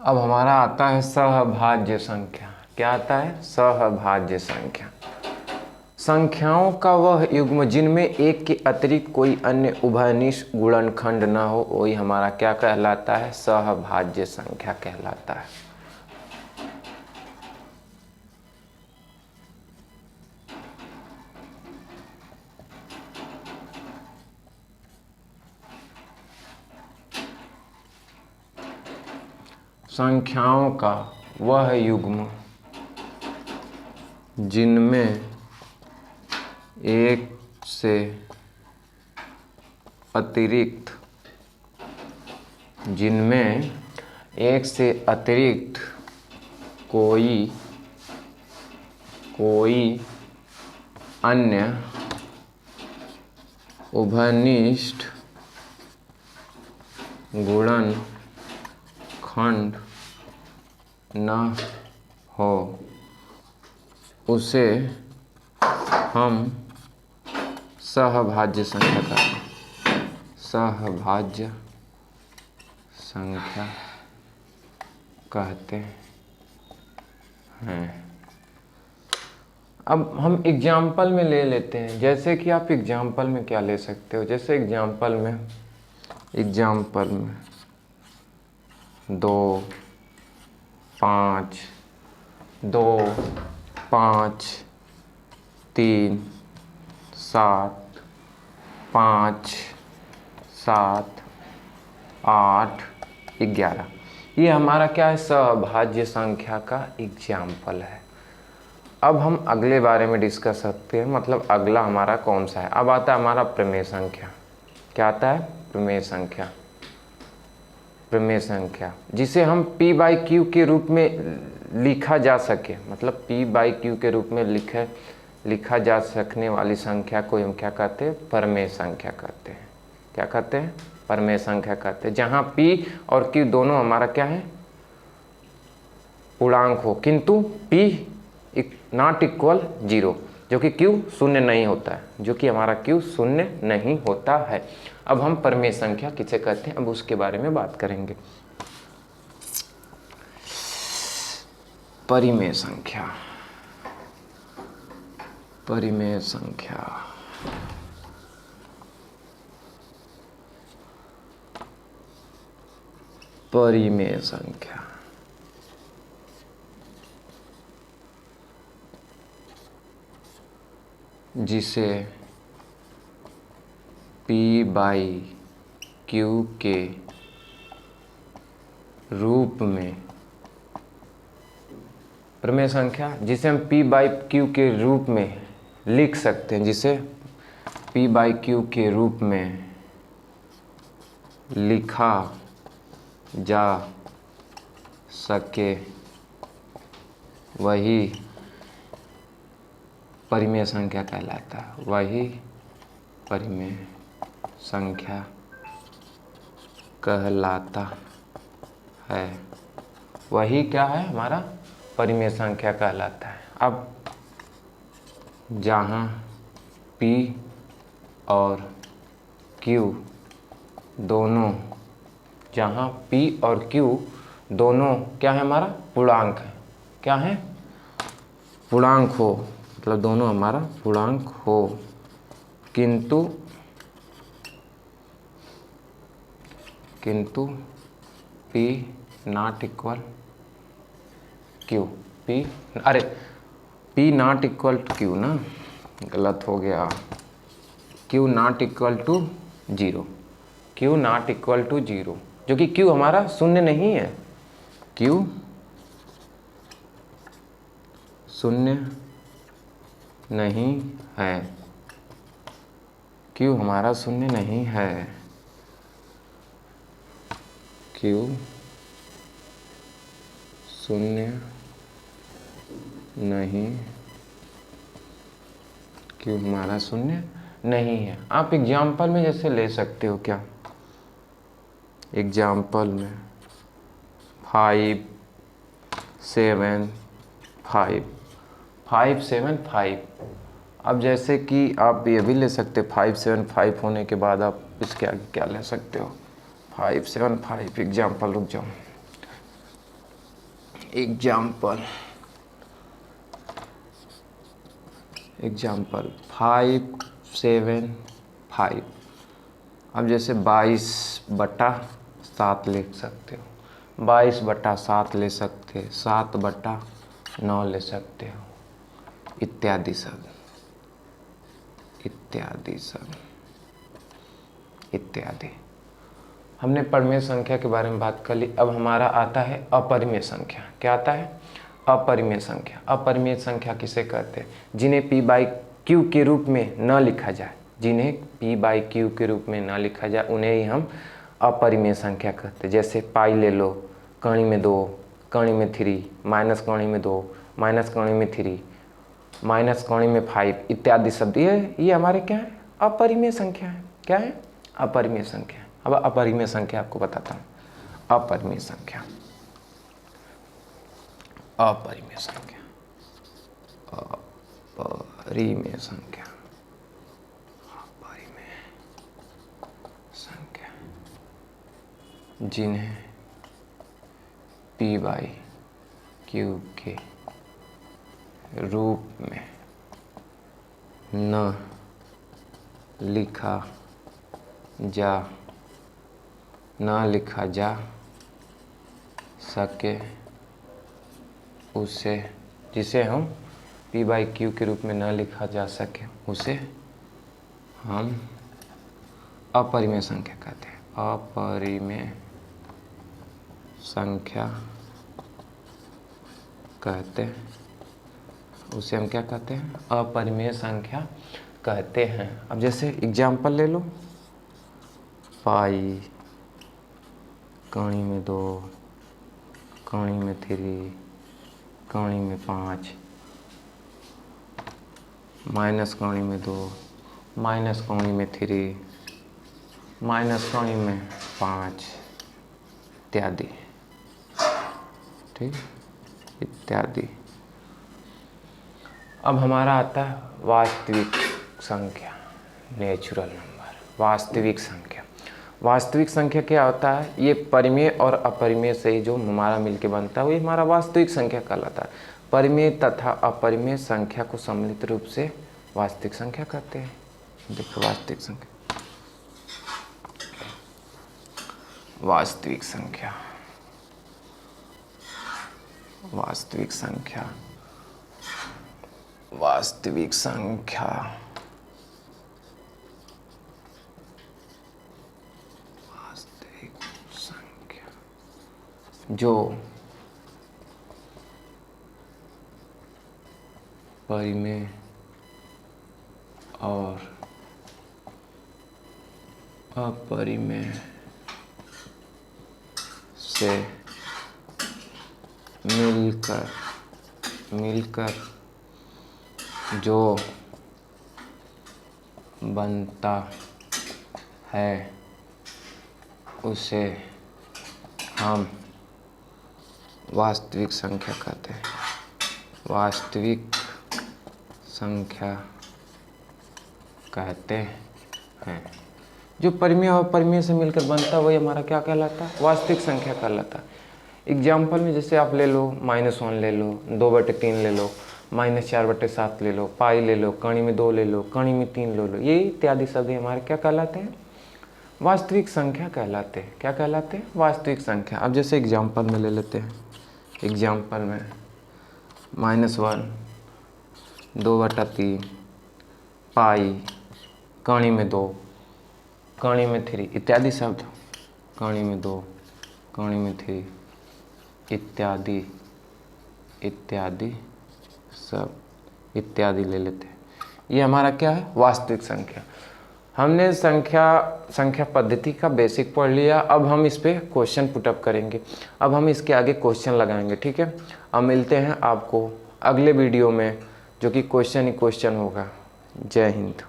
अब हमारा आता है सहभाज्य संख्या। क्या आता है? सहभाज्य संख्या। संख्याओं का वह युग्म जिनमें एक के अतिरिक्त कोई अन्य उभयनिष्ठ गुणनखंड न हो, वही हमारा क्या कहलाता है? सहभाज्य संख्या कहलाता है। संख्याओं का वह युग्म जिनमें एक से अतिरिक्त कोई अन्य उभयनिष्ठ गुणनखंड न हो, उसे हम सहभाज्य संख्या कहते हैं। सहभाज्य संख्या कहते हैं। अब हम एग्जाम्पल में ले लेते हैं। जैसे कि आप एग्जाम्पल में क्या ले सकते हो? जैसे एग्जाम्पल में 2 5 3 7 5 7 8 11, ये हमारा क्या है? सहभाज्य संख्या का एग्जाम्पल है। अब हम अगले बारे में डिस्कस करते हैं, मतलब अगला हमारा कौन सा है? अब आता है हमारा प्रमेय संख्या। क्या आता है? प्रमेय संख्या। प्रमेय संख्या जिसे हम P/Q के रूप में लिखा जा सके, मतलब P/Q के रूप में लिखा जा सकने वाली संख्या को हम क्या कहते हैं? प्रमेय संख्या कहते हैं। क्या कहते हैं? प्रमेय संख्या कहते हैं। जहाँ P और Q दोनों हमारा क्या है? पूर्णांक हो, किंतु P नॉट इक्वल 0, जो कि Q शून्य नहीं होता है, जो कि हमारा Q शून्य नहीं होता है। अब हम प्रमेय संख्या किसे कहते हैं, अब उसके बारे में बात करेंगे। परिमेय संख्या। परिमेय संख्या परिमेय संख्या जिसे P/Q के रूप में, प्रमेय संख्या जिसे हम P/Q के रूप में लिख सकते हैं, जिसे P/Q के रूप में लिखा जा सके, वही परिमेय संख्या कहलाता है। वही परिमेय संख्या कहलाता है। वही क्या है? हमारा परिमेय संख्या कहलाता है। अब जहाँ P और Q दोनों, जहाँ P और Q दोनों क्या है? हमारा पूर्णांक है। क्या है? पूर्णांक हो, मतलब दोनों हमारा पूर्णांक हो, किंतु P not equal Q। P not equal to Q ना, गलत हो गया। Q not equal to 0। Q not equal to 0, जो कि Q हमारा शून्य नहीं है। Q शून्य नहीं है। Q हमारा शून्य नहीं है। Q शून्य नहीं, Q हमारा शून्य नहीं है। आप एग्जाम्पल में जैसे ले सकते हो, क्या एग्जाम्पल में 5 7 5 5 7 5। अब जैसे कि आप ये भी ले सकते 5 7 5 होने के बाद आप इसके आगे क्या ले सकते हो? 5 7 5 एग्जाम्पल, रुक जाओ, एग्जाम्पल 5, 7, 5। अब जैसे 22/7 लिख सकते हो, 22/7 ले सकते हो, 7/9 ले सकते हो, इत्यादि सब इत्यादि। हमने परिमेय संख्या के बारे में बात कर ली। अब हमारा आता है अपरिमेय संख्या। क्या आता है? अपरिमेय संख्या। अपरिमेय संख्या किसे कहते हैं? जिन्हें p/q के रूप में न लिखा जाए, जिन्हें p/q के रूप में न लिखा जाए उन्हें ही हम अपरिमेय संख्या कहते हैं। जैसे पाई ले लो, कणी में 2, कणी में 3, माइनस कणी में 2, माइनस कणी में 3, माइनस कणी में 5 इत्यादि शब्द। ये हमारे क्या है? अपरिमेय संख्या है। क्या है? अपरिमेय संख्या। अब अपरिमेय संख्या आपको बताता हूँ। अपरिमेय संख्या, अपरिमेय संख्या, अपरिमेय संख्या, अपरिमेय संख्या जिन्हें p/q के रूप में न लिखा जा सके उसे, जिसे हम p/q के रूप में न लिखा जा सके उसे हम अपरिमेय संख्या कहते हैं। अपरिमेय संख्या कहते हैं, उसे हम क्या कहते हैं? अपरिमेय संख्या कहते हैं। अब जैसे एग्जाम्पल ले लो, पाई, कणी में 2, कणी में 3, कणी में 5, माइनस कणी में 2, माइनस कणी में 3, माइनस कणी में 5 इत्यादि। ठीक, इत्यादि। अब हमारा आता है वास्तविक संख्या, नेचुरल नंबर। वास्तविक संख्या, वास्तविक संख्या क्या होता है? ये परिमेय और अपरिमेय से ही जो हमारा मिलके बनता है वही हमारा वास्तविक संख्या कहलाता है। परिमेय तथा अपरिमेय संख्या को सम्मिलित रूप से वास्तविक संख्या कहते हैं। देखो वास्तविक संख्या, वास्तविक संख्या, वास्तविक संख्या, वास्तविक संख्या, वास्तविक संख्या जो परिमेय और अपरिमेय से मिलकर जो बनता है उसे हम वास्तविक संख्या कहते हैं। वास्तविक संख्या कहते हैं। जो परिमेय और अपरिमेय से मिलकर बनता है वही हमारा क्या कहलाता है? वास्तविक संख्या कहलाता है। एग्जाम्पल में जैसे आप ले लो, -1 ले लो, 2/3 ले लो, -4/7 ले लो, पाई ले लो, कणी में 2 ले लो, कणी में 3 ले लो, ये इत्यादि शब्द हमारे क्या कहलाते हैं? वास्तविक संख्या कहलाते हैं। क्या कहलाते हैं? वास्तविक संख्या। अब जैसे एग्जाम्पल में ले लेते हैं। एग्जाम्पल में -1, 2/3, पाई, कणी में 2, कणी में 3 इत्यादि शब्द। कणी में 2, कणी में 3 इत्यादि, इत्यादि सब इत्यादि ले लेते हैं। ये हमारा क्या है? वास्तविक संख्या। हमने संख्या पद्धति का बेसिक पढ़ लिया। अब हम इस पे क्वेश्चन पुटअप करेंगे। अब हम इसके आगे क्वेश्चन लगाएंगे। ठीक है, अब मिलते हैं आपको अगले वीडियो में, जो कि क्वेश्चन ही क्वेश्चन होगा। जय हिंद।